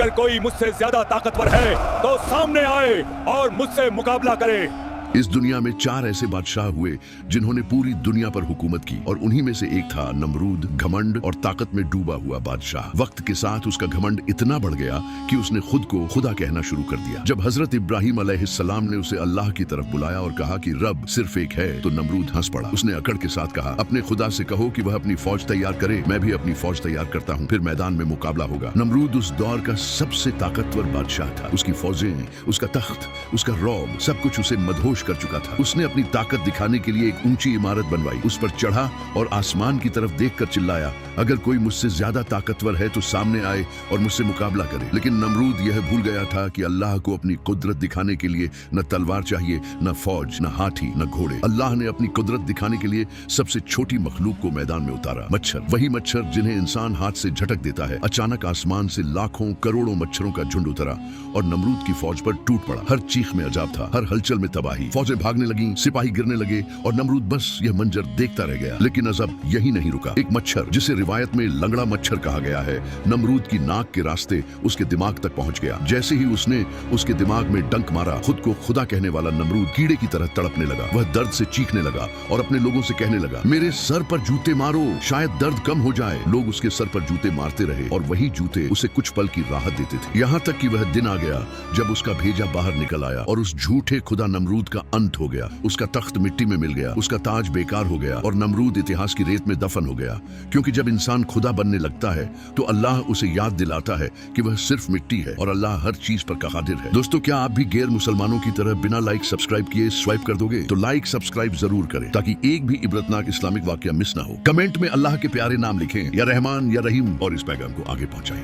अगर कोई मुझसे ज्यादा ताकतवर है तो सामने आए और मुझसे मुकाबला करे। इस दुनिया में 4 ऐसे बादशाह हुए जिन्होंने पूरी दुनिया पर हुकूमत की और उन्हीं में से एक था नमरूद, घमंड और ताकत में डूबा हुआ बादशाह। वक्त के साथ उसका घमंड इतना बढ़ गया कि उसने खुद को खुदा कहना शुरू कर दिया। जब हजरत इब्राहिम अलैहिस्सलाम ने उसे अल्लाह की तरफ बुलाया और कहा कि रब सिर्फ एक है, तो नमरूद हंस पड़ा। उसने अकड़ के साथ कहा, अपने खुदा से कहो कि वह अपनी फौज तैयार करे, मैं भी अपनी फौज तैयार करता हूँ, फिर मैदान में मुकाबला होगा। नमरूद उस दौर का सबसे ताकतवर बादशाह था। उसकी फौजें, उसका तख्त, उसका रौब, सब कुछ उसे मदहोश कर चुका था। उसने अपनी ताकत दिखाने के लिए एक ऊंची इमारत बनवाई, उस पर चढ़ा और आसमान की तरफ देखकर चिल्लाया, अगर कोई मुझसे ज्यादा ताकतवर है तो सामने आए और मुझसे मुकाबला करे। लेकिन नमरूद यह भूल गया था कि अल्लाह को अपनी कुदरत दिखाने के लिए न तलवार चाहिए, न फौज, न हाथी, न घोड़े। अल्लाह ने अपनी कुदरत दिखाने के लिए सबसे छोटी मखलूक को मैदान में उतारा, मच्छर। वही मच्छर जिन्हें इंसान हाथ से झटक देता है। अचानक आसमान से लाखों करोड़ों मच्छरों का झुंड उतरा और नमरूद की फौज पर टूट पड़ा। हर चीख में अजाब था, हर हलचल में तबाही। फौजें भागने लगी, सिपाही गिरने लगे और नमरूद बस यह मंजर देखता रह गया। लेकिन अजब यही नहीं रुका। एक मच्छर, जिसे रिवायत में लंगड़ा मच्छर कहा गया है, नमरूद की नाक के रास्ते उसके दिमाग तक पहुंच गया। जैसे ही उसने उसके दिमाग में डंक मारा, खुद को खुदा कहने वाला नमरूद कीड़े की तरह तड़पने लगा। वह दर्द से चीखने लगा और अपने लोगों से कहने लगा, मेरे सर पर जूते मारो, शायद दर्द कम हो जाए। लोग उसके सर पर जूते मारते रहे और वही जूते उसे कुछ पल की राहत देते थे। यहाँ तक कि वह दिन आ गया जब उसका भेजा बाहर निकल आया और उस झूठे खुदा नमरूद का अंत हो गया। उसका तख्त मिट्टी में मिल गया, उसका ताज बेकार हो गया और नमरूद इतिहास की रेत में दफन हो गया। क्योंकि जब इंसान खुदा बनने लगता है तो अल्लाह उसे याद दिलाता है कि वह सिर्फ मिट्टी है और अल्लाह हर चीज पर कादिर है। दोस्तों, क्या आप भी गैर मुसलमानों की तरह बिना लाइक सब्सक्राइब किए स्वाइप कर दोगे? तो लाइक सब्सक्राइब जरूर करें ताकि एक भी इबरतनाक इस्लामिक वाकया मिस ना हो। कमेंट में अल्लाह के प्यारे नाम लिखें, या रहमान या रहीम, और इस पैगाम को आगे पहुंचाएं।